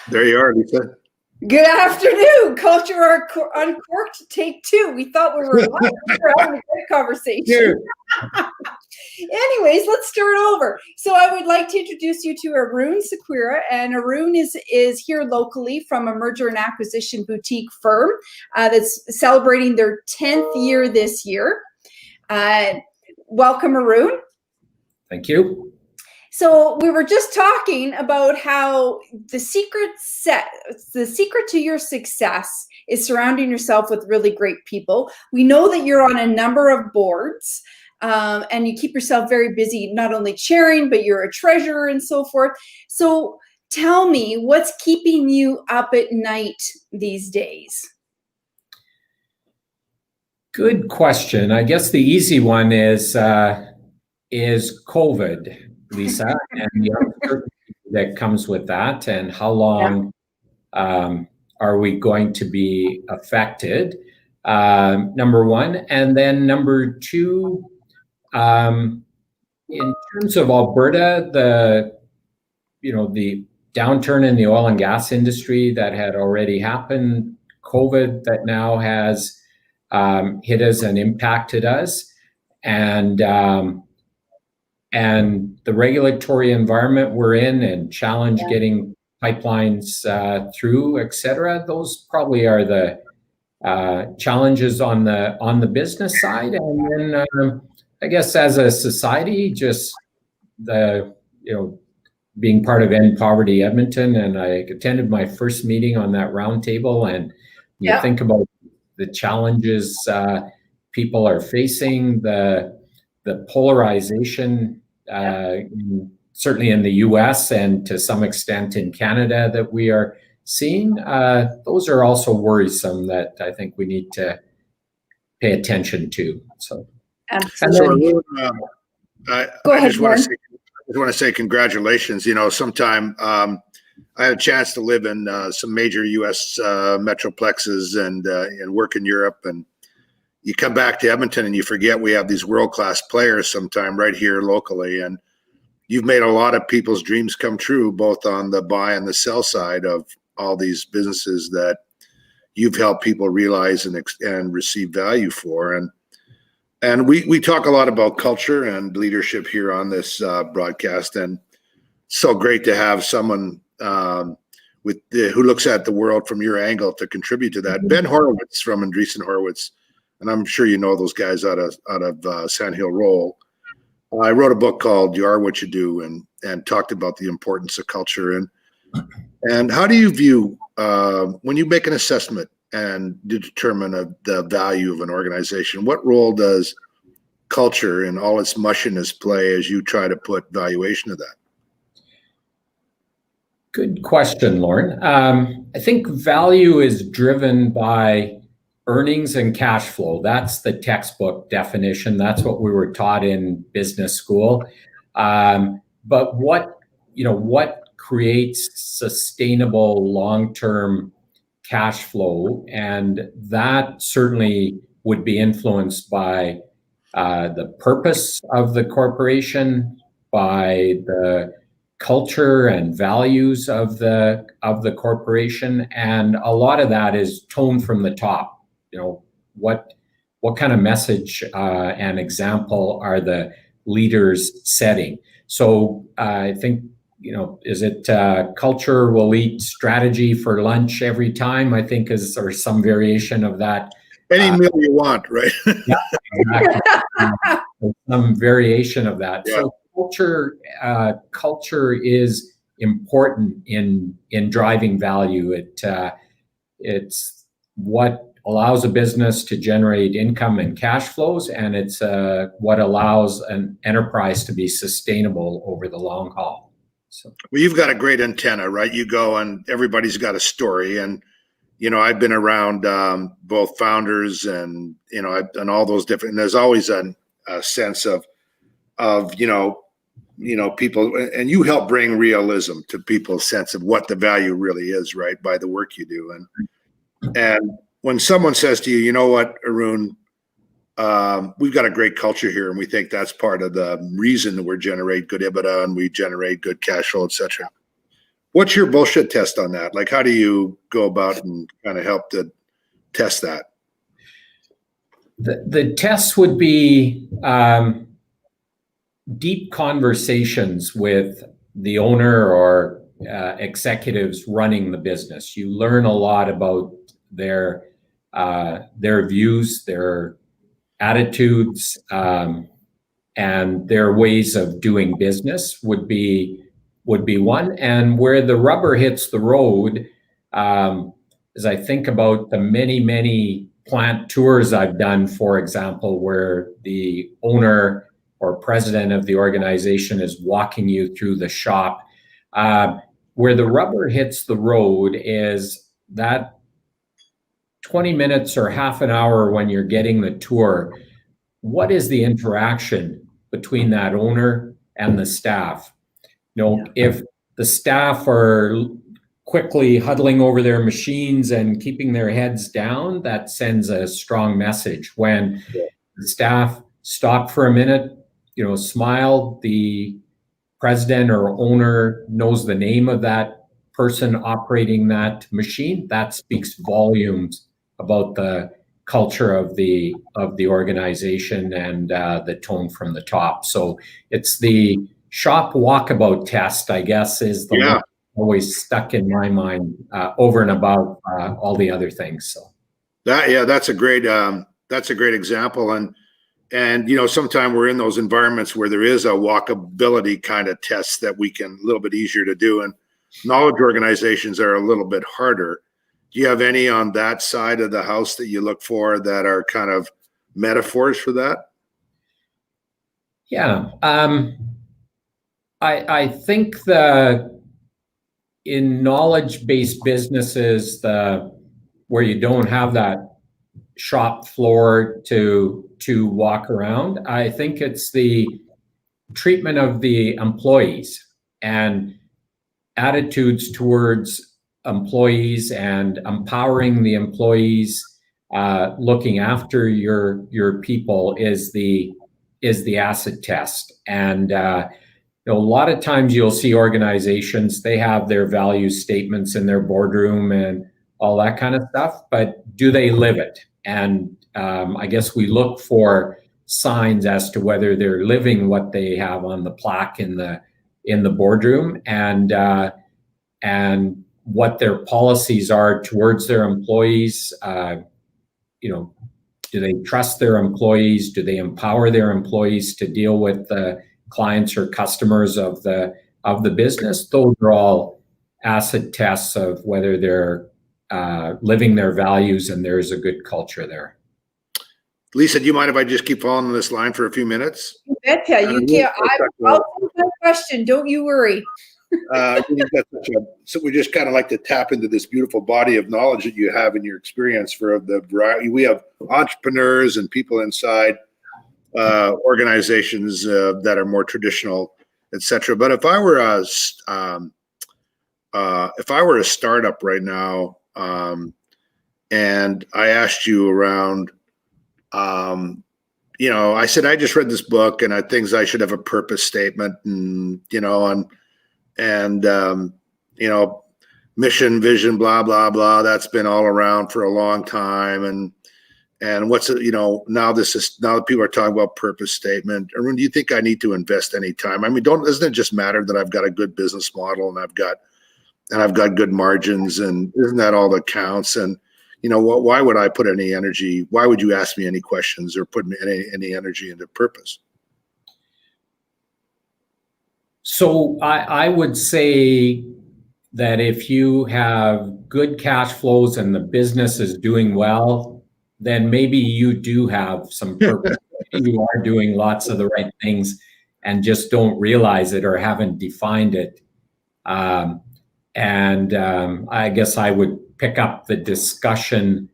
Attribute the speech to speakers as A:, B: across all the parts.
A: There you are, Lisa.
B: Good afternoon. Culture Uncorked, take 2. We thought we were live. We were having a great conversation. Anyways, let's start over. So I would like to introduce you to Aroon Sequeira, and Aroon is here locally from a merger and acquisition boutique firm that's celebrating their 10th year this year. Welcome, Aroon.
C: Thank you.
B: So we were just talking about how the secret to your success is surrounding yourself with really great people. We know that you're on a number of boards, and you keep yourself very busy, not only chairing, but you're a treasurer and so forth. So tell me, what's keeping you up at night these days?
C: Good question. I guess the easy one is COVID, Lisa, and the uncertainty that comes with that, and how long are we going to be affected? Number one, and then number two, in terms of Alberta, the downturn in the oil and gas industry that had already happened, COVID that now has hit us and impacted us, and the regulatory environment we're in and challenge getting pipelines through, et cetera. Those probably are the challenges on the business side. And then I guess as a society, just being part of End Poverty Edmonton, and I attended my first meeting on that roundtable, and you think about the challenges people are facing, the polarization, certainly in the US and to some extent in Canada that we are seeing. Those are also worrisome that I think we need to pay attention to. So,
B: absolutely.
A: I just want to say congratulations. Sometime I had a chance to live in some major US metroplexes and work in Europe, and you come back to Edmonton and you forget we have these world-class players sometime right here locally. And you've made a lot of people's dreams come true, both on the buy and the sell side of all these businesses that you've helped people realize and receive value for. And we talk a lot about culture and leadership here on this broadcast. And it's so great to have someone who looks at the world from your angle to contribute to that. Ben Horowitz from Andreessen Horowitz, and I'm sure you know those guys out of Sand Hill Roll. I wrote a book called "You Are What You Do" and talked about the importance of culture. And how do you view when you make an assessment and determine the value of an organization? What role does culture and all its mushiness play as you try to put valuation of that?
C: Good question, Lorne. I think value is driven by earnings and cash flow. That's the textbook definition. That's what we were taught in business school. But what creates sustainable long-term cash flow? And that certainly would be influenced by the purpose of the corporation, by the culture and values of the corporation, and a lot of that is toned from the top. What kind of message and example are the leaders setting? So I think, is it culture will eat strategy for lunch every time? I think or some variation of that.
A: Any meal you want, right?
C: Yeah, exactly. Some variation of that. Yeah. So culture is important in driving value. It's what allows a business to generate income and cash flows, and it's what allows an enterprise to be sustainable over the long haul. So,
A: well, you've got a great antenna, right? You go and everybody's got a story, and I've been around both founders and and all those different. And there's always a sense of people, and you help bring realism to people's sense of what the value really is, right, by the work you do. And when someone says to you, you know what, Aroon, we've got a great culture here, and we think that's part of the reason that we generate good EBITDA and we generate good cash flow, et cetera. What's your bullshit test on that? Like, how do you go about and kind of help to test that?
C: The test would be deep conversations with the owner or executives running the business. You learn a lot about their views, their attitudes, and their ways of doing business would be one. And where the rubber hits the road, as I think about the many plant tours I've done, for example, where the owner or president of the organization is walking you through the shop, where the rubber hits the road is that 20 minutes or half an hour when you're getting the tour. What is the interaction between that owner and the staff? If the staff are quickly huddling over their machines and keeping their heads down, that sends a strong message. When the staff stop for a minute, smile, the president or owner knows the name of that person operating that machine, that speaks volumes about the culture of the organization and the tone from the top. So it's the shop walkabout test, I guess, is the one always stuck in my mind over and above all the other things. So
A: that's a great example. And sometimes we're in those environments where there is a walkability kind of test that we can a little bit easier to do, and knowledge organizations are a little bit harder. Do you have any on that side of the house that you look for that are kind of metaphors for that?
C: Yeah. I think in knowledge-based businesses, where you don't have that shop floor to walk around, I think it's the treatment of the employees and attitudes towards employees and empowering the employees, looking after your people is the acid test. And a lot of times you'll see organizations, they have their value statements in their boardroom and all that kind of stuff, but do they live it? And I guess we look for signs as to whether they're living what they have on the plaque in the boardroom, and what their policies are towards their employees. Do they trust their employees? Do they empower their employees to deal with the clients or customers of the business? Those are all acid tests of whether they're living their values and there's a good culture there.
A: Lisa, do you mind if I just keep following this line for a few minutes?
B: You betcha. You can't. I'll take that question. Don't you worry.
A: So we just kind of like to tap into this beautiful body of knowledge that you have in your experience for the variety. We have entrepreneurs and people inside organizations that are more traditional, etc. But if I were a startup right now, and I asked you around, I said I just read this book and I think I should have a purpose statement, and mission, vision, blah blah blah. That's been all around for a long time, and what's it? Now that people are talking about purpose statement. Aroon, do you think I need to invest any time? I mean, doesn't it just matter that I've got a good business model and I've got good margins, and isn't that all that counts? And why would I put any energy? Why would you ask me any questions or put any energy into purpose?
C: So I would say that if you have good cash flows and the business is doing well, then maybe you do have some purpose. You are doing lots of the right things and just don't realize it or haven't defined it. I guess I would pick up the discussion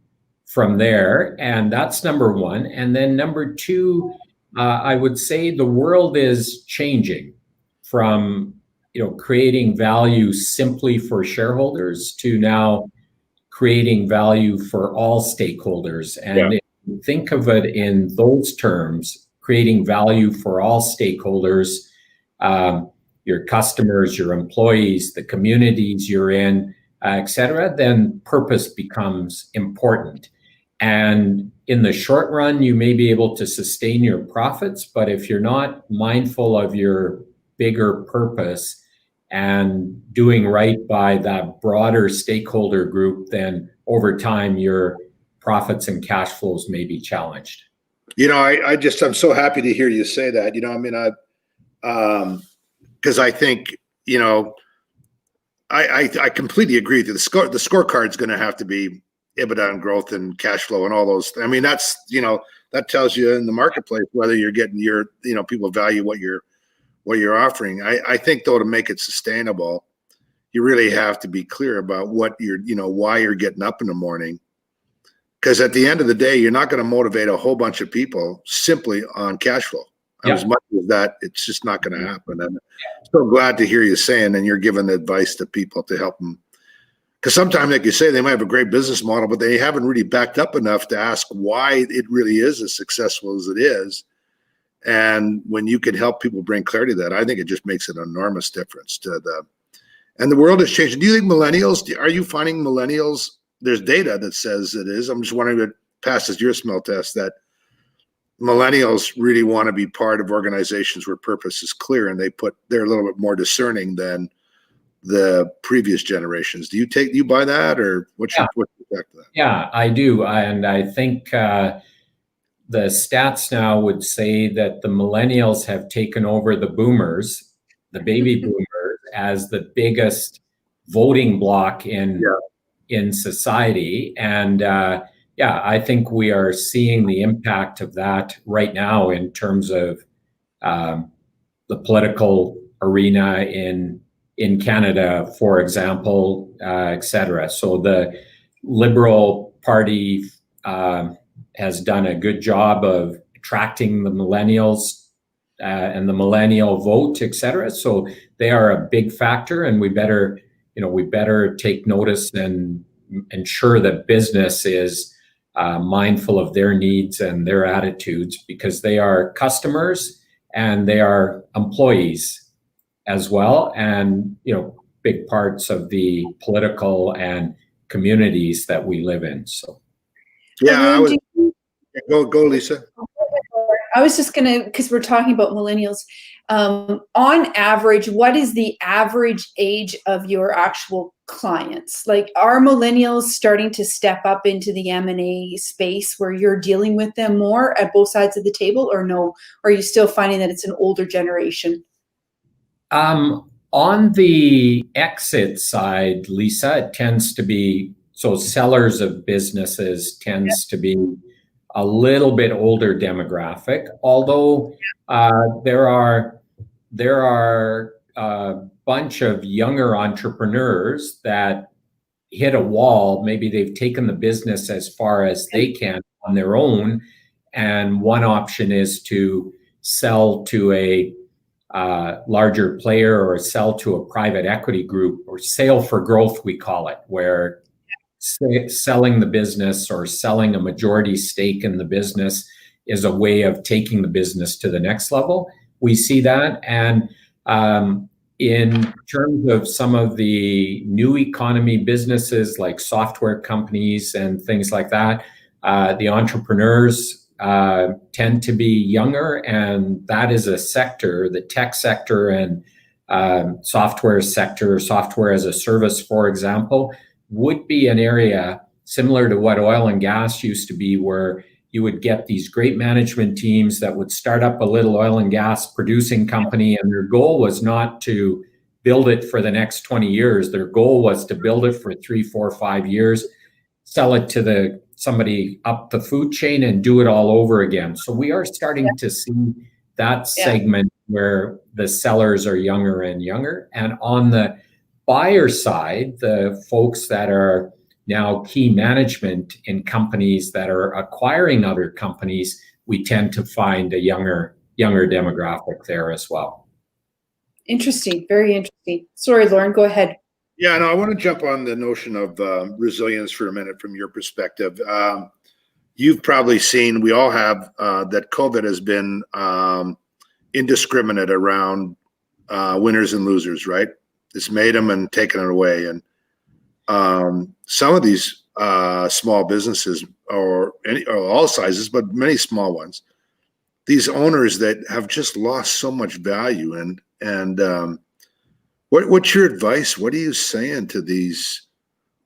C: from there. And that's number one. And then number two, I would say the world is changing from creating value simply for shareholders to now creating value for all stakeholders. And if you think of it in those terms, creating value for all stakeholders, your customers, your employees, the communities you're in, et cetera, then purpose becomes important. And in the short run, you may be able to sustain your profits, but if you're not mindful of your bigger purpose and doing right by that broader stakeholder group, then over time, your profits and cash flows may be challenged.
A: I'm so happy to hear you say that. Because I think, I completely agree with you. The scorecard's going to have to be EBITDA and growth and cash flow and all those. I mean, that's, that tells you in the marketplace whether you're getting your, people value what you're offering. I think though, to make it sustainable, you really have to be clear about what why you're getting up in the morning. Because at the end of the day, you're not going to motivate a whole bunch of people simply on cash flow.
C: Yeah.
A: As much as that, it's just not going to happen. And I'm so glad to hear you saying, and you're giving advice to people to help them. Because sometimes, like you say, they might have a great business model, but they haven't really backed up enough to ask why it really is as successful as it is. And when you can help people bring clarity to that, I think it just makes an enormous difference and the world is changing. Do you think millennials, are you finding millennials, there's data that says it is, I'm just wondering if it passes your smell test, that millennials really want to be part of organizations where purpose is clear and they're a little bit more discerning than the previous generations. Do you buy that, or what's your effect of that?
C: Yeah, I do. And I think the stats now would say that the millennials have taken over the boomers, the baby boomers, as the biggest voting bloc in society. And I think we are seeing the impact of that right now in terms of the political arena in Canada, for example, et cetera. So the Liberal Party has done a good job of attracting the millennials and the millennial vote, et cetera. So they are a big factor, and we better take notice and ensure that business is mindful of their needs and their attitudes, because they are customers and they are employees as well, and big parts of the political and communities that we live in. So
A: go Lisa.
B: I was just gonna, because we're talking about millennials, on average, what is the average age of your actual clients? Like, are millennials starting to step up into the M&A space where you're dealing with them more at both sides of the table, or no? Or are you still finding that it's an older generation?
C: On the exit side, Lisa, it tends to be, so sellers of businesses tends to be a little bit older demographic, although there are a bunch of younger entrepreneurs that hit a wall. Maybe they've taken the business as far as they can on their own, and one option is to sell to a larger player or sell to a private equity group, or sale for growth, we call it, where selling the business or selling a majority stake in the business is a way of taking the business to the next level. We see that. And in terms of some of the new economy businesses like software companies and things like that, the entrepreneurs tend to be younger, and that is a sector, the tech sector and software sector, software as a service, for example, would be an area similar to what oil and gas used to be, where you would get these great management teams that would start up a little oil and gas producing company, and their goal was not to build it for the next 20 years. Their goal was to build it for 3, 4, 5 years, sell it to somebody up the food chain, and do it all over again. So we are starting to see that segment where the sellers are younger and younger. And on the buyer side, the folks that are now key management in companies that are acquiring other companies, we tend to find a younger demographic there as well.
B: Interesting, very interesting. Sorry, Lorne, go ahead.
A: Yeah, no, I want to jump on the notion of resilience for a minute from your perspective. You've probably seen, we all have, that COVID has been indiscriminate around winners and losers, right? It's made them and taken it away. And some of these small businesses, or all sizes, but many small ones, these owners that have just lost so much value. And what's your advice? What are you saying to these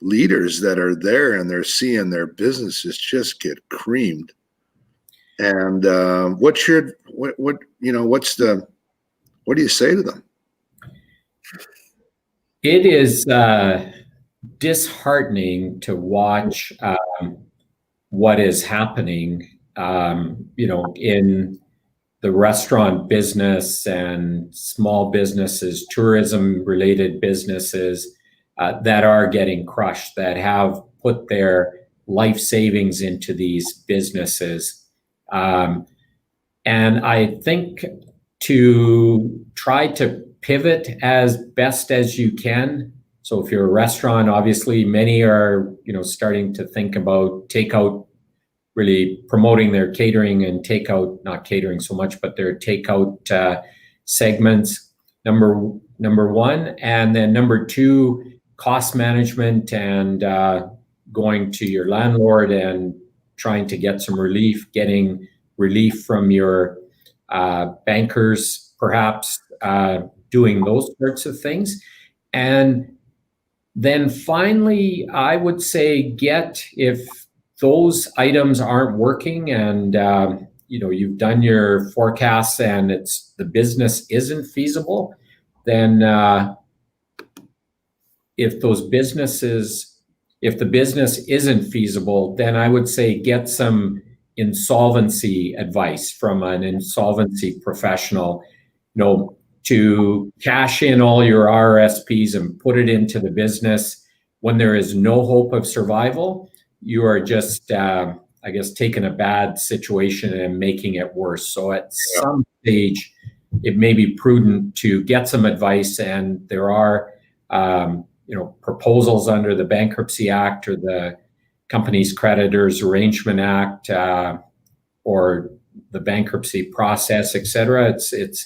A: leaders that are there and they're seeing their businesses just get creamed? And what do you say to them?
C: It is disheartening to watch what is happening, in the restaurant business and small businesses, tourism-related businesses that are getting crushed, that have put their life savings into these businesses. And I think to try to pivot as best as you can. So if you're a restaurant, obviously many are, starting to think about takeout, really promoting their catering and takeout, not catering so much, but their takeout segments, number one. And then number two, cost management and going to your landlord and trying to get some relief, getting relief from your bankers, perhaps doing those sorts of things. And then finally, I would say if those items aren't working and you've done your forecasts and the business isn't feasible, then if the business isn't feasible, then I would say get some insolvency advice from an insolvency professional, to cash in all your RRSPs and put it into the business when there is no hope of survival. You are just, taking a bad situation and making it worse. So at some stage, it may be prudent to get some advice, and there are, proposals under the Bankruptcy Act or the Companies Creditors Arrangement Act, or the bankruptcy process, et cetera. It's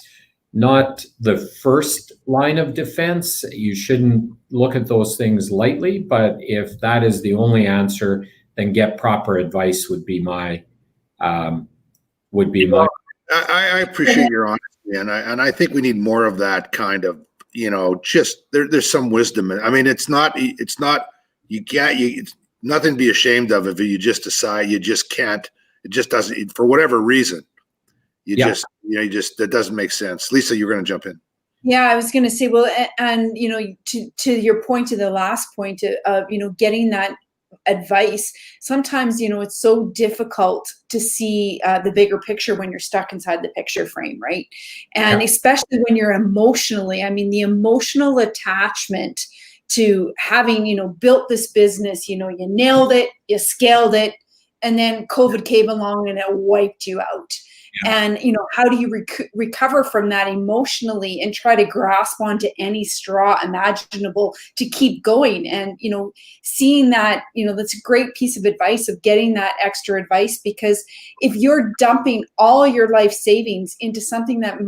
C: not the first line of defense. You shouldn't look at those things lightly, but if that is the only answer, then get proper advice would be my. I
A: appreciate your honesty, and I think we need more of that kind of, just there's some wisdom. I mean, it's nothing to be ashamed of if you just decide you just can't. It just doesn't, for whatever reason. That doesn't make sense. Lisa, you're going to jump in.
B: Yeah, I was going to say, well, and to your point, to the last point of getting that advice. Sometimes it's so difficult to see the bigger picture when you're stuck inside the picture frame, right? And especially when you're emotionally, the emotional attachment to having built this business. You nailed it, you scaled it, and then COVID came along and it wiped you out. And, how do you recover from that emotionally and try to grasp onto any straw imaginable to keep going? And, seeing that, that's a great piece of advice, of getting that extra advice, because if you're dumping all your life savings into something that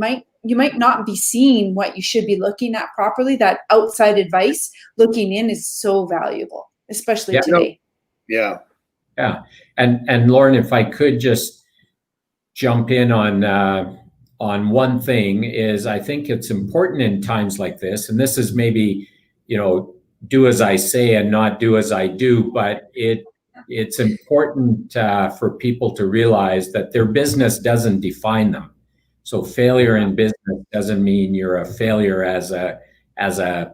B: you might not be seeing what you should be looking at properly, that outside advice looking in is so valuable, especially today.
A: Yeah.
C: And Lorne, if I could just jump in on one thing, is I think it's important in times like this, and this is maybe, do as I say and not do as I do, but it's important for people to realize that their business doesn't define them. So failure in business doesn't mean you're a failure as a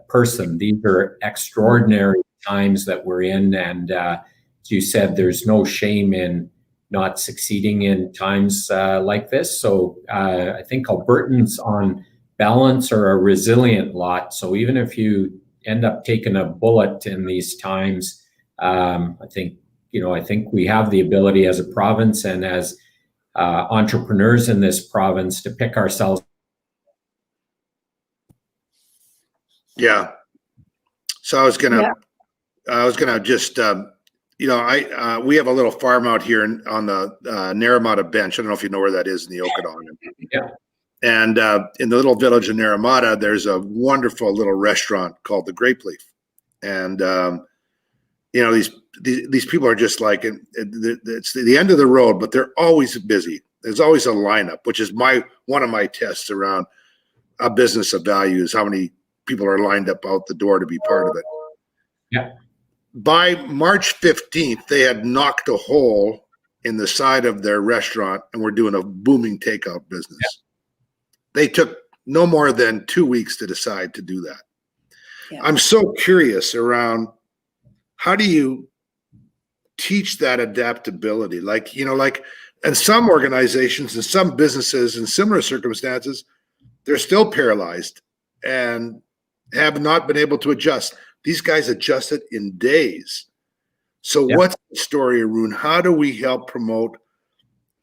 C: person. These are extraordinary times that we're in, and as you said, there's no shame in not succeeding in times like this. So I think Albertans on balance are a resilient lot. So even if you end up taking a bullet in these times, I think we have the ability as a province and as entrepreneurs in this province to pick ourselves.
A: Yeah. So I was gonna just. We have a little farm out here on the Narramata Bench. I don't know if you know where that is in the Okanagan.
C: Yeah.
A: And in the little village in Naramata, there's a wonderful little restaurant called the Grape Leaf. And, you know, these people are just like, it's the end of the road, but they're always busy. There's always a lineup, which is one of my tests around a business of value, is how many people are lined up out the door to be part of it.
C: Yeah.
A: By March 15th, they had knocked a hole in the side of their restaurant and were doing a booming takeout business. Yeah. They took no more than 2 weeks to decide to do that. Yeah. I'm so curious around, how do you teach that adaptability? Like, you know, like in some organizations and some businesses in similar circumstances, they're still paralyzed and have not been able to adjust. These guys adjusted in days. So yeah. What's the story, Aroon? How do we help promote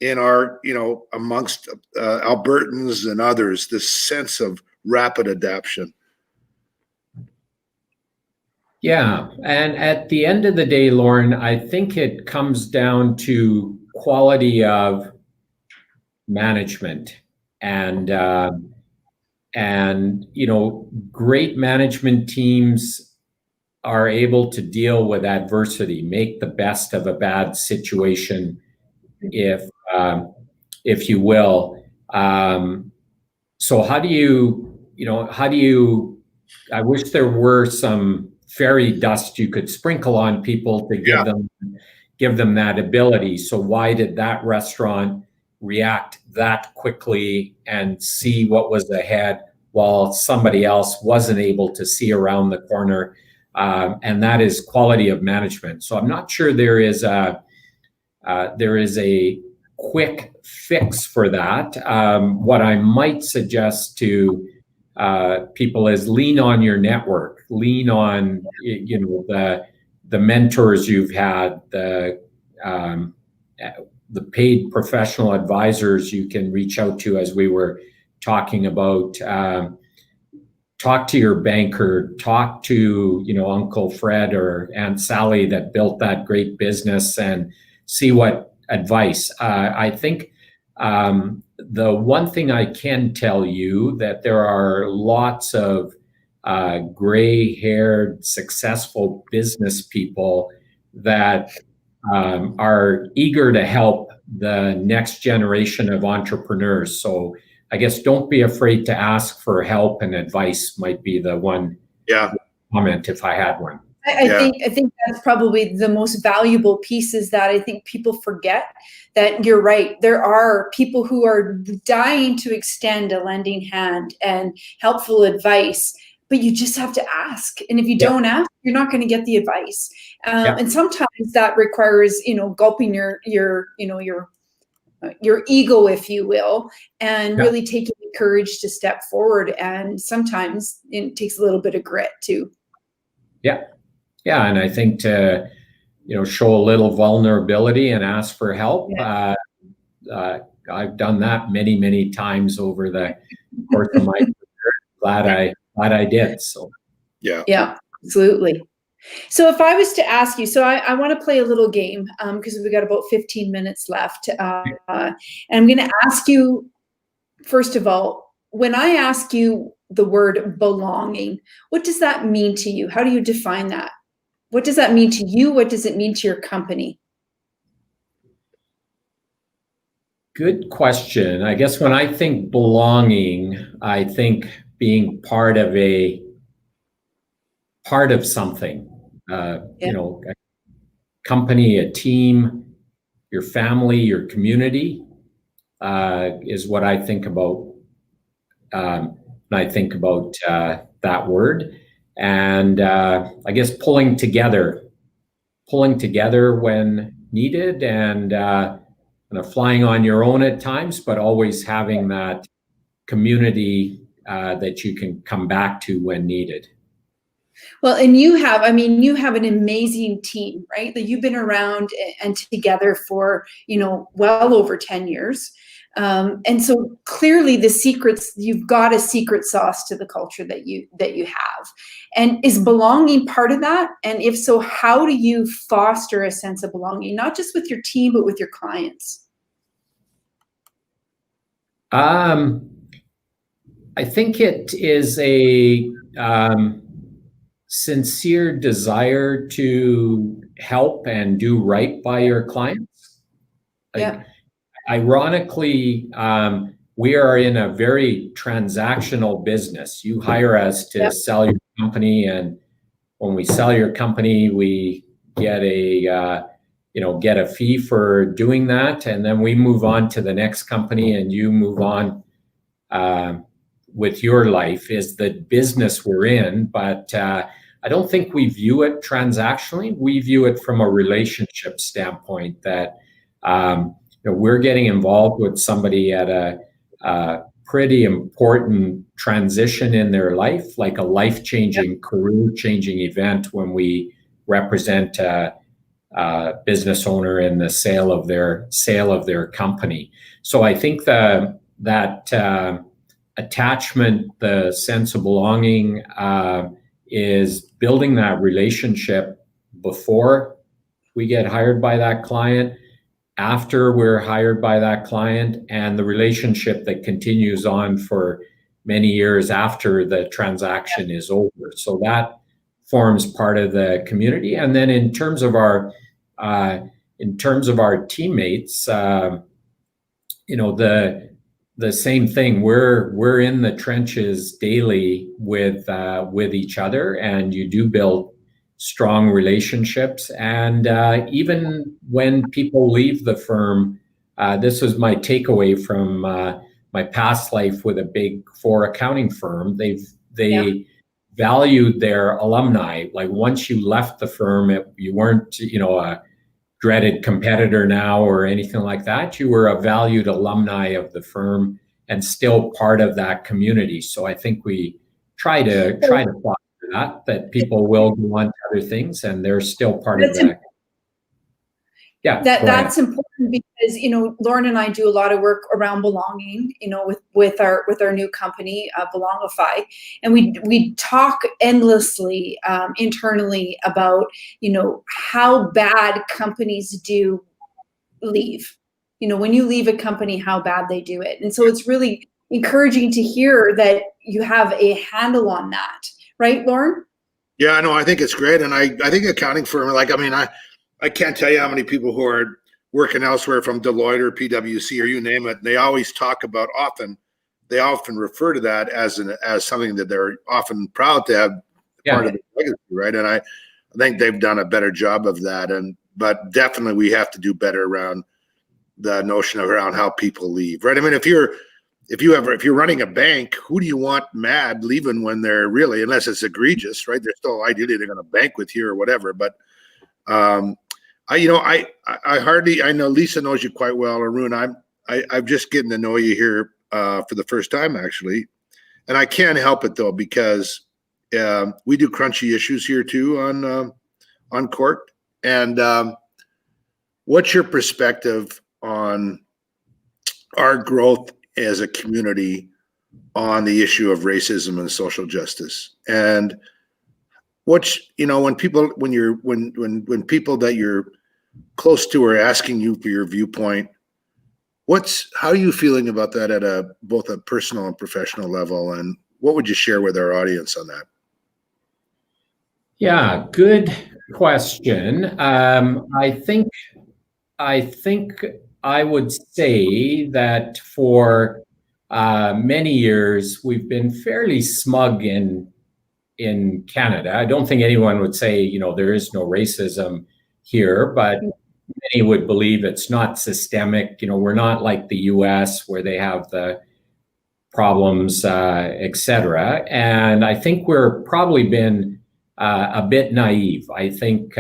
A: in our, you know, amongst Albertans and others, this sense of rapid adaptation?
C: Yeah. And at the end of the day, Lorne, I think it comes down to quality of management and you know, great management teams are able to deal with adversity, make the best of a bad situation, if you will. So how do you, I wish there were some fairy dust you could sprinkle on people to give them that ability. So why did that restaurant react that quickly and see what was ahead while somebody else wasn't able to see around the corner? And that is quality of management. So I'm not sure there is a quick fix for that. What I might suggest to people is lean on your network, lean on, you know, the mentors you've had, the paid professional advisors you can reach out to, as we were talking about. Talk to your banker, talk to, you know, Uncle Fred or Aunt Sally that built that great business, and see what advice. I think the one thing I can tell you, that there are lots of gray-haired, successful business people that are eager to help the next generation of entrepreneurs. So I guess don't be afraid to ask for help, and advice might be the one comment if I had one.
B: I think that's probably the most valuable piece, is that I think people forget that you're right. There are people who are dying to extend a lending hand and helpful advice, but you just have to ask. And if you don't ask, you're not going to get the advice. And sometimes that requires, you know, gulping your ego, if you will, and really taking the courage to step forward. And sometimes it takes a little bit of grit too.
C: Yeah, and I think to, you know, show a little vulnerability and ask for help. I've done that many times over the course of my career. Glad I did. So
B: yeah, absolutely. So if I was to ask you, so I want to play a little game because we've got about 15 minutes left. And I'm going to ask you, first of all, when I ask you the word belonging, what does that mean to you? How do you define that? What does that mean to you? What does it mean to your company?
C: Good question. I guess when I think belonging, I think being part of something. You know, a company, a team, your family, your community is what I think about when I think about that word. And I guess pulling together when needed, and kind of flying on your own at times, but always having that community that you can come back to when needed.
B: Well, and you have an amazing team, right? That you've been around and together for, you know, well over 10 years. And so clearly you've got a secret sauce to the culture that you have. And is belonging part of that? And if so, how do you foster a sense of belonging, not just with your team, but with your clients?
C: I think it is a sincere desire to help and do right by your clients.
B: Yeah.
C: Ironically, we are in a very transactional business. You hire us to sell your company, and when we sell your company, we get a fee for doing that, and then we move on to the next company, and you move on with your life. Is the business we're in, but I don't think we view it transactionally. We view it from a relationship standpoint that we're getting involved with somebody at a pretty important transition in their life, like a life-changing, career-changing event when we represent a business owner in the sale of their company. So I think that attachment, the sense of belonging, is building that relationship before we get hired by that client, after we're hired by that client, and the relationship that continues on for many years after the transaction is over. So that forms part of the community. And then in terms of our teammates, the same thing. We're in the trenches daily with each other, and you do build strong relationships. And even when people leave the firm, this was my takeaway from my past life with a Big Four accounting firm. They valued their alumni. Like once you left the firm, you weren't a dreaded competitor now or anything like that. You were a valued alumni of the firm and still part of that community. So I think we try to foster that people will go on to other things and they're still part of that. Yeah,
B: that's important because Lorne and I do a lot of work around belonging, with our new company, Belongify, and we talk endlessly internally about how bad companies do leave. When you leave a company, how bad they do it, and so it's really encouraging to hear that you have a handle on that, right, Lorne?
A: Yeah, no, I think it's great, and I think accounting firm, I can't tell you how many people who are working elsewhere from Deloitte or PwC or you name it. They always talk about they often refer to that as something that they're often proud to have part of the legacy, right? And I think they've done a better job of that. But definitely we have to do better around the notion around how people leave, right? I mean, if you're running a bank, who do you want mad leaving when they're really, unless it's egregious, right? They're still ideally they're going to bank with you or whatever, but I know Lisa knows you quite well, Aroon. I'm just getting to know you here for the first time, actually, and I can't help it though because we do crunchy issues here too on court. And what's your perspective on our growth as a community on the issue of racism and social justice? And when people that you're close to are asking you for your viewpoint, how are you feeling about that at both a personal and professional level? And what would you share with our audience on that?
C: Yeah, good question. I think I would say that for many years we've been fairly smug in Canada. I don't think anyone would say, there is no racism here, but many would believe it's not systemic. We're not like the US where they have the problems, et cetera. And I think we're probably been a bit naive. I think,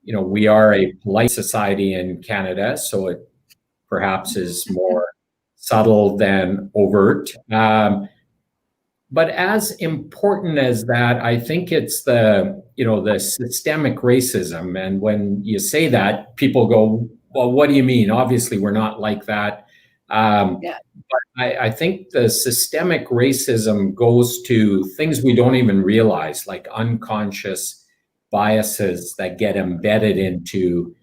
C: we are a polite society in Canada, so it perhaps is more subtle than overt. But as important as that, I think it's the systemic racism. And when you say that, people go, well, what do you mean? Obviously, we're not like that. But I think the systemic racism goes to things we don't even realize, like unconscious biases that get embedded into,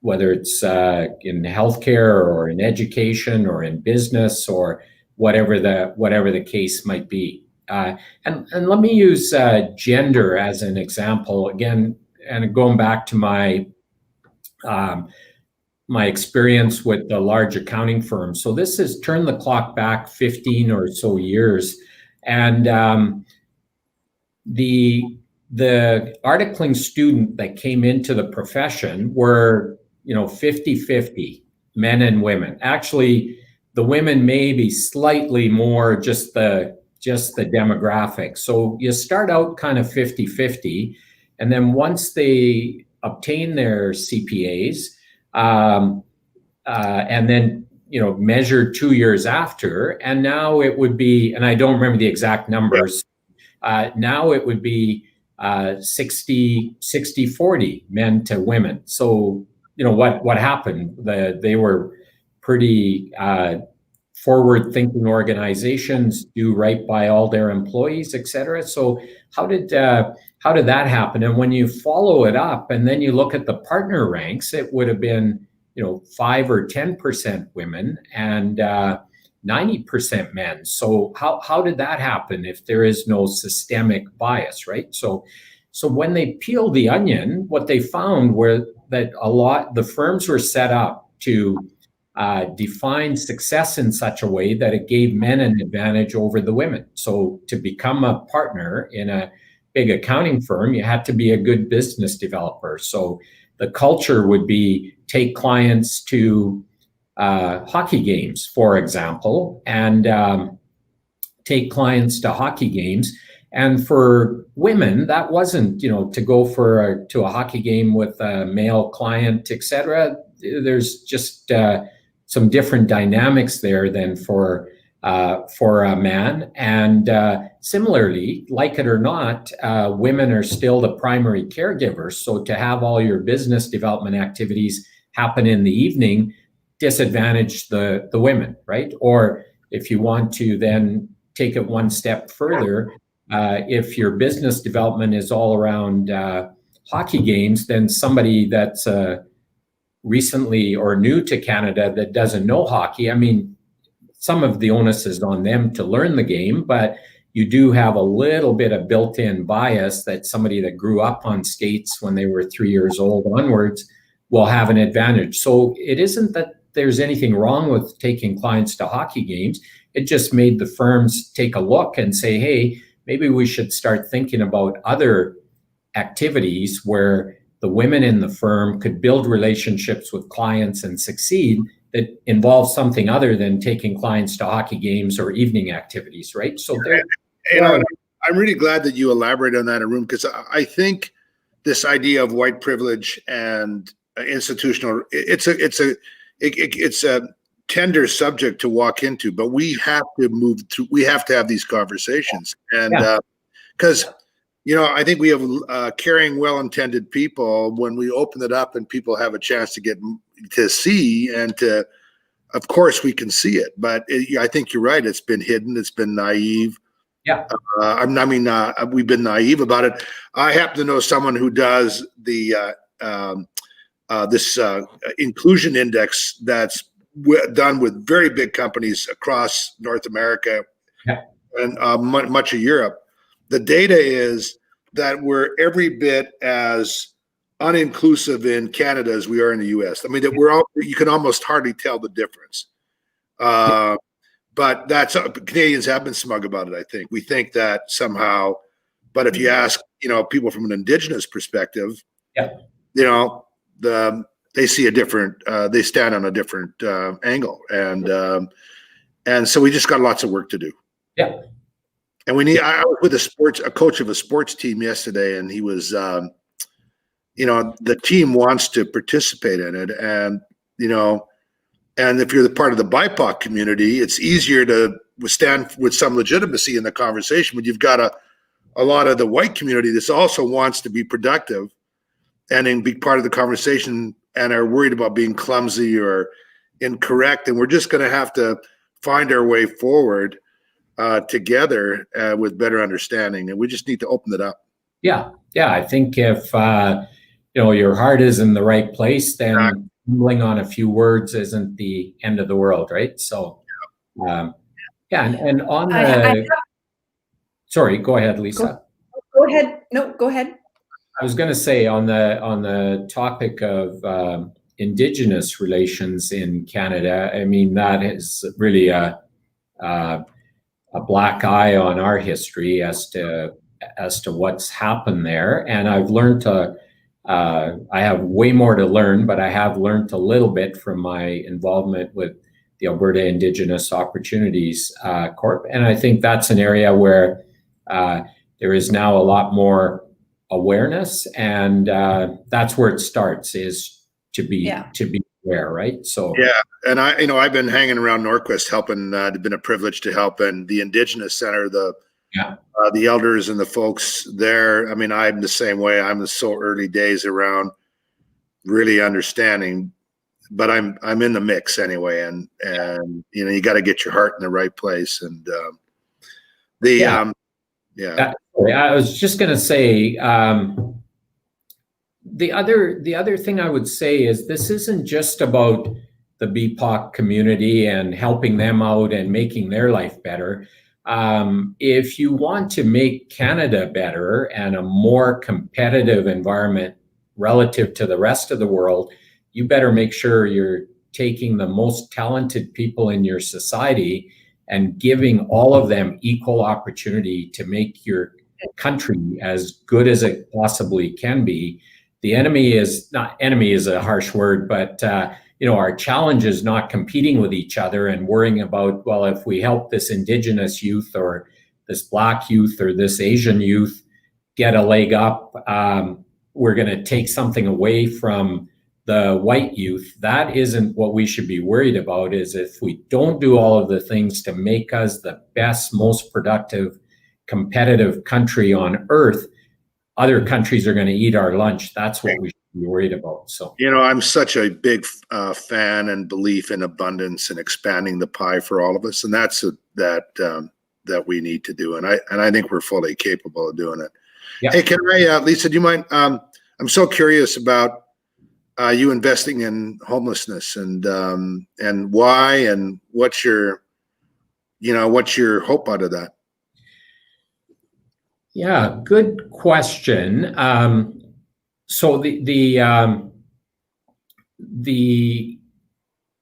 C: whether it's in healthcare or in education or in business or whatever the case might be. And let me use gender as an example again, and going back to my my experience with the large accounting firm. So this has turned the clock back 15 or so years, and the articling student that came into the profession were 50-50 men and women. Actually, the women may be slightly more just the demographic. So you start out kind of 50-50, and then once they obtain their CPAs, and then measure 2 years after, and now it would be, and I don't remember the exact numbers, now it would be 60-40 men to women. So what happened? They were pretty forward-thinking organizations, do right by all their employees, etc. So how did that happen? And when you follow it up, and then you look at the partner ranks, it would have been 5 or 10% women and 90% men. So how did that happen if there is no systemic bias, right? So when they peeled the onion, what they found were that the firms were set up to define success in such a way that it gave men an advantage over the women. So to become a partner in a big accounting firm, you had to be a good business developer. So the culture would be take clients to hockey games, for example, and take clients to hockey games. And for women, that wasn't, to go to a hockey game with a male client, etc. There's just some different dynamics there than for a man. And similarly, like it or not, women are still the primary caregivers. So to have all your business development activities happen in the evening disadvantage the women, right? Or if you want to then take it one step further, if your business development is all around hockey games, then somebody that's recently or new to Canada that doesn't know hockey, I mean, some of the onus is on them to learn the game, but you do have a little bit of built-in bias that somebody that grew up on skates when they were 3 years old onwards will have an advantage. So it isn't that there's anything wrong with taking clients to hockey games. It just made the firms take a look and say, hey, maybe we should start thinking about other activities where the women in the firm could build relationships with clients and succeed that involve something other than taking clients to hockey games or evening activities, right? So
A: I'm really glad that you elaborate on that, Aroon, because I think this idea of white privilege and institutional, it's a tender subject to walk into, but we have to move through. We have to have these conversations, and because I think we have caring, well-intended people. When we open it up and people have a chance to get to see and to, of course, we can see it. But I think you're right. It's been hidden. It's been naive.
C: Yeah.
A: We've been naive about it. I happen to know someone who does the this inclusion index that's done with very big companies across North America and much of Europe. The data is that we're every bit as uninclusive in Canada as we are in the US. I mean, that you can almost hardly tell the difference. But Canadians have been smug about it, I think. We think that somehow, but if you ask, people from an Indigenous perspective, they see a different, they stand on a different angle. And so we just got lots of work to do.
C: Yeah.
A: And I was with a coach of a sports team yesterday, and he was, the team wants to participate in it. And, and if you're the part of the BIPOC community, it's easier to withstand with some legitimacy in the conversation when you've got a lot of the white community that also wants to be productive and be part of the conversation and are worried about being clumsy or incorrect. And we're just going to have to find our way forward together with better understanding, and we just need to open it up.
C: Yeah, I think if your heart is in the right place, then stumbling on a few words isn't the end of the world, right? So, Yeah, and on the,
B: I
C: sorry, go ahead, Lisa.
B: Go ahead. No, go ahead.
C: I was going to say on the topic of Indigenous relations in Canada, I mean, that is really a black eye on our history as to what's happened there. And I've learned to, I have way more to learn, but I have learned a little bit from my involvement with the Alberta Indigenous Opportunities Corp. And I think that's an area where there is now a lot more awareness, and that's where it starts, is to be aware, right? So
A: yeah, and I've been hanging around Norquist helping. It's been a privilege to help, and the Indigenous Center, the elders and the folks there. I mean, I'm the same way. I'm so early days around really understanding, but I'm in the mix anyway, and you got to get your heart in the right place, and
C: I was just going to say, the other thing I would say is this isn't just about the BIPOC community and helping them out and making their life better. If you want to make Canada better and a more competitive environment relative to the rest of the world, you better make sure you're taking the most talented people in your society and giving all of them equal opportunity to make your country as good as it possibly can be. The enemy is a harsh word, but our challenge is not competing with each other and worrying about, well, if we help this Indigenous youth or this Black youth or this Asian youth get a leg up, we're going to take something away from the white youth. That isn't what we should be worried about. Is if we don't do all of the things to make us the best, most productive, competitive country on earth, other countries are going to eat our lunch. That's what we should be worried about. So,
A: I'm such a big fan and belief in abundance and expanding the pie for all of us, and that's that we need to do. And I think we're fully capable of doing it. Yeah. Hey, can I, Lisa? Do you mind? I'm so curious about you investing in homelessness and why, and what's your hope out of that?
C: Yeah, good question. So the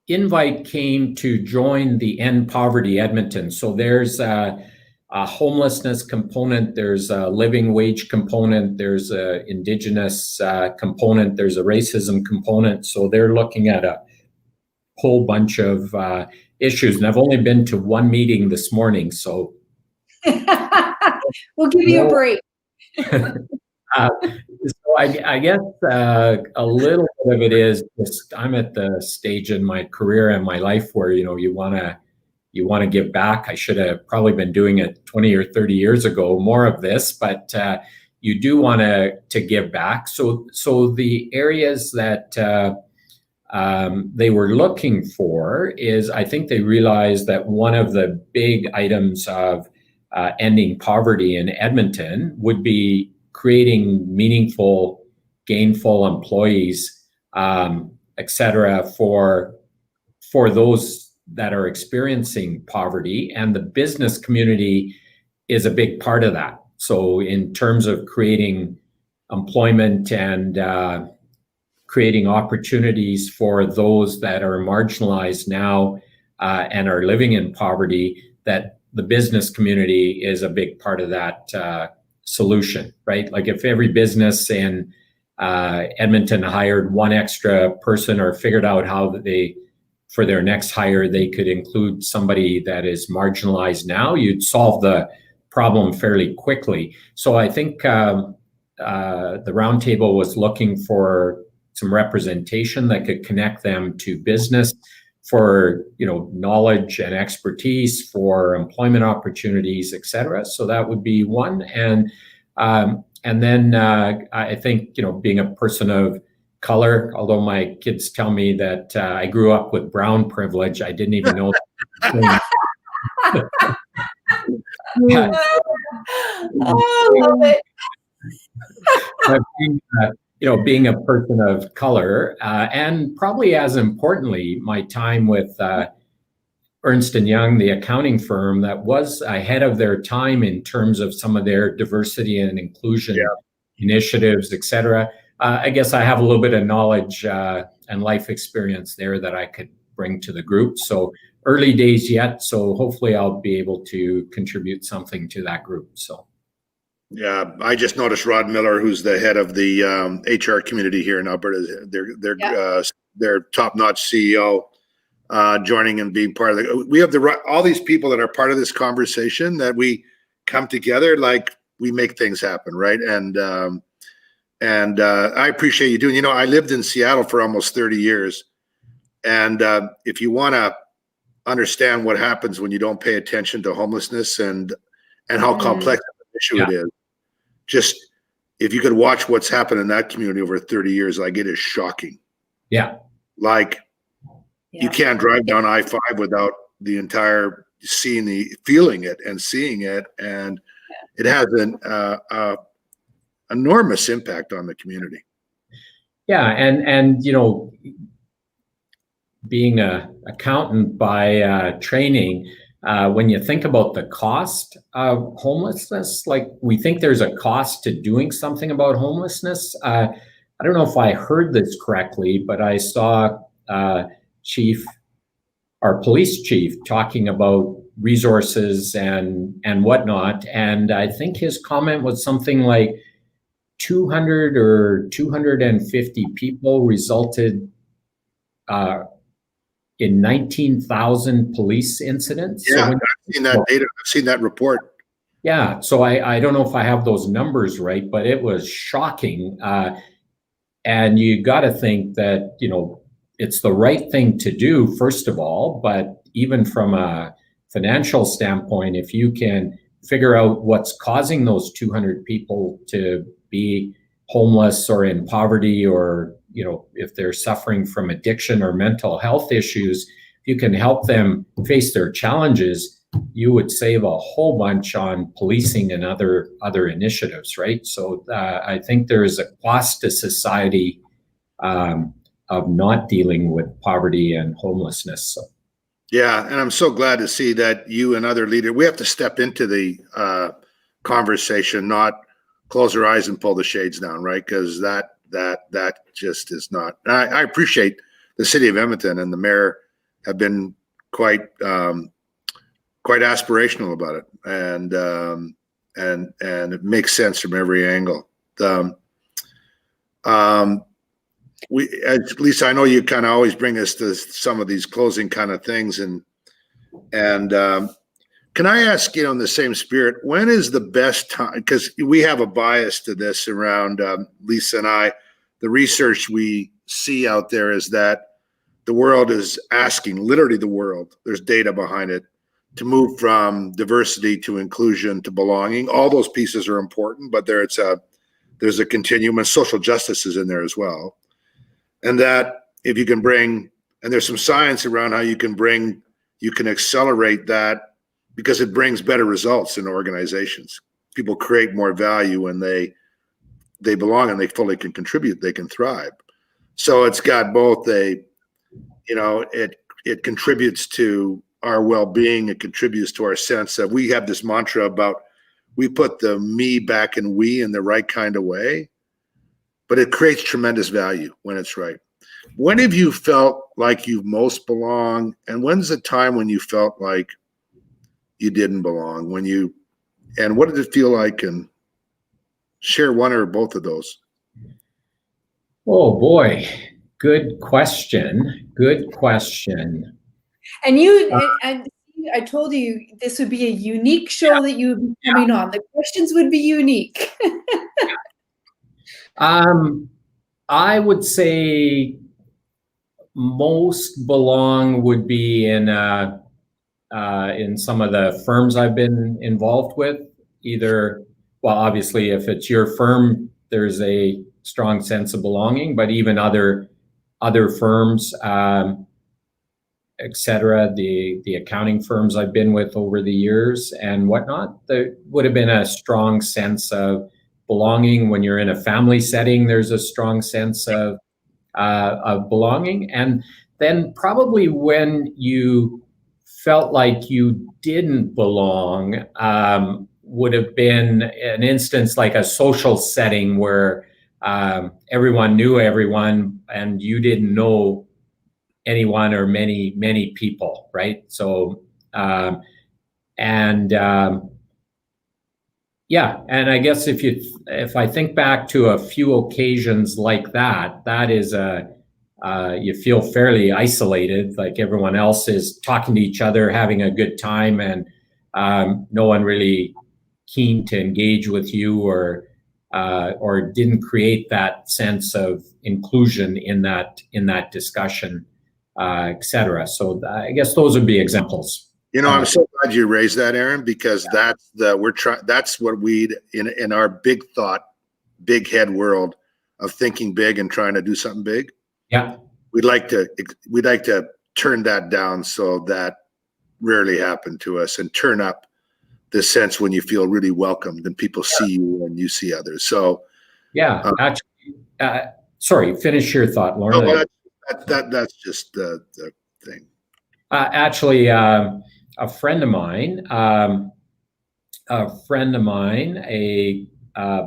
C: invite came to join the End Poverty Edmonton. So there's a homelessness component, there's a living wage component, there's a Indigenous component, there's a racism component. So they're looking at a whole bunch of issues. And I've only been to one meeting this morning, so
B: we'll give you a break.
C: So I guess a little bit of it is just I'm at the stage in my career and my life where you want to give back. I should have probably been doing it 20 or 30 years ago, more of this, but you do want to give back. So the areas that they were looking for is, I think they realized that one of the big items of ending poverty in Edmonton would be creating meaningful, gainful employees, et cetera, for those that are experiencing poverty. And the business community is a big part of that. So in terms of creating employment and creating opportunities for those that are marginalized now and are living in poverty, that the business community is a big part of that solution, right? Like if every business in Edmonton hired one extra person or figured out how for their next hire, they could include somebody that is marginalized now, you'd solve the problem fairly quickly. So I think the roundtable was looking for some representation that could connect them to business, for knowledge and expertise, for employment opportunities, et cetera. So that would be one. And then I think being a person of color, although my kids tell me that I grew up with brown privilege, I didn't even know that.
B: I love it.
C: Being a person of color, and probably as importantly, my time with Ernst & Young, the accounting firm that was ahead of their time in terms of some of their diversity and inclusion initiatives, et cetera. I guess I have a little bit of knowledge and life experience there that I could bring to the group. So early days yet, so hopefully I'll be able to contribute something to that group. So.
A: Yeah, I just noticed Rod Miller, who's the head of the HR community here in Alberta, their top-notch CEO, joining and being part of the. We have all these people that are part of this conversation that we come together, like we make things happen, right? And I appreciate you doing. I lived in Seattle for almost 30 years, and if you want to understand what happens when you don't pay attention to homelessness and how complex an issue it is. Just if you could watch what's happened in that community over 30 years, like it is shocking. Yeah. Like you can't drive down I-5 without the entire feeling it and seeing it. And it has an enormous impact on the community. Yeah. And being an accountant by training, when you think about the cost of homelessness, like we think there's a cost to doing something about homelessness. I don't know if I heard this correctly, but I saw our police chief talking about resources and whatnot. And I think his comment was something like 200 or 250 people resulted in 19,000 police incidents. Yeah, so I've seen that data. I've seen that report. Yeah, so I don't know if I have those numbers right, but it was shocking. And you got to think that, it's the right thing to do, first of all, but even from a financial standpoint, if you can figure out what's causing those 200 people to be homeless or in poverty, or if they're suffering from addiction or mental health issues, if you can help them face their challenges, you would save a whole bunch on policing and other initiatives, right? So I think there is a cost to society of not dealing with poverty and homelessness. So. Yeah, and I'm so glad to see that you and other leaders, we have to step into the conversation, not close our eyes and pull the shades down, right? Because that just is not. I appreciate the city of Edmonton and the mayor have been quite aspirational about it, and it makes sense from every angle. At least I know you kind of always bring us to some of these closing kind of things, and can I ask, in the same spirit, when is the best time? Because we have a bias to this around Lisa and I. The research we see out there is that the world is asking, literally the world, there's data behind it, to move from diversity to inclusion to belonging. All those pieces are important, but there's a continuum, and social justice is in there as well. And that if you can bring, and there's some science around how you can accelerate that, because it brings better results in organizations. People create more value when they belong and they fully can contribute, they can thrive. So it's got both it contributes to our well-being, it contributes to our sense that we have this mantra about, we put the me back in we in the right kind of way, but it creates tremendous value when it's right. When have you felt like you most belong, and when's the time when you felt like you didn't belong? And what did it feel like? And share one or both of those. Oh boy, good question.
B: And I told you this would be a unique show that you would be coming on. The questions would be unique.
C: I would say most belong would be in some of the firms I've been involved with. Either, well, obviously, if it's your firm, there's a strong sense of belonging, but even other firms, et cetera, the accounting firms I've been with over the years and whatnot, there would have been a strong sense of belonging. When you're in a family setting, there's a strong sense of belonging. And then probably when you felt like you didn't belong would have been an instance like a social setting where everyone knew everyone and you didn't know anyone or many people, right? So yeah, and I guess if I think back to a few occasions like that, that is you feel fairly isolated, like everyone else is talking to each other, having a good time, and no one really keen to engage with you or didn't create that sense of inclusion in that discussion, etc. So I guess those would be examples.
A: I'm so glad you raised that, Aaron, because that's what we in our big head world of thinking big and trying to do something big.
C: Yeah,
A: we'd like to turn that down so that rarely happened to us, and turn up the sense when you feel really welcomed and people see you and you see others. So
C: yeah, actually, sorry, finish your thought, Lorne.
A: No, that's just the thing.
C: Actually, a friend of mine, a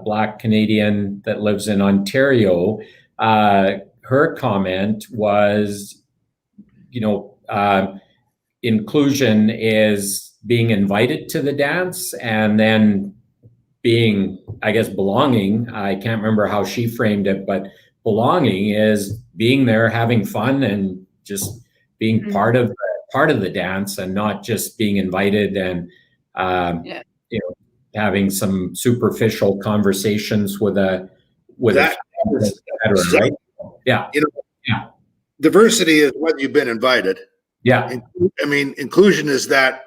C: Black Canadian that lives in Ontario, her comment was, inclusion is being invited to the dance and then being, I guess, belonging. I can't remember how she framed it, but belonging is being there, having fun, and just being part of the dance, and not just being invited and having some superficial conversations with a veteran, right? Yeah.
A: Diversity is whether you've been invited.
C: Yeah.
A: I mean, inclusion is that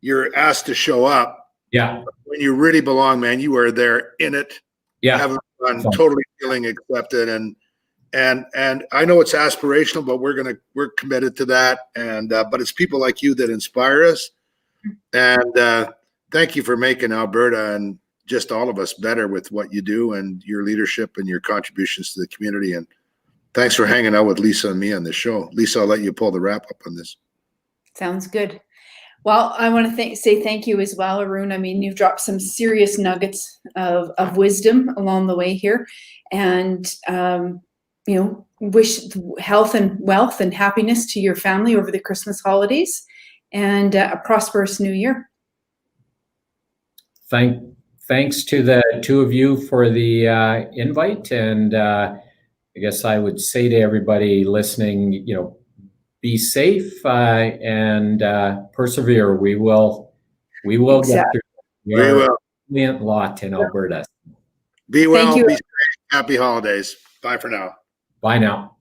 A: you're asked to show up.
C: Yeah.
A: When you really belong, man, you are there in it.
C: Yeah.
A: Having fun, totally feeling accepted. And I know it's aspirational, but we're committed to that. And but it's people like you that inspire us. And thank you for making Alberta and just all of us better with what you do and your leadership and your contributions to the community. And thanks for hanging out with Lisa and me on this show. Lisa, I'll let you pull the wrap up on this.
B: Sounds good. Well, I want to say thank you as well, Aroon. I mean, you've dropped some serious nuggets of wisdom along the way here, and wish health and wealth and happiness to your family over the Christmas holidays, and a prosperous new year.
C: Thanks to the two of you for the invite, and I guess I would say to everybody listening, be safe and persevere. We will get through. We are a brilliant lot in Alberta.
A: Be well. Be safe. Happy holidays. Bye for now.
C: Bye now.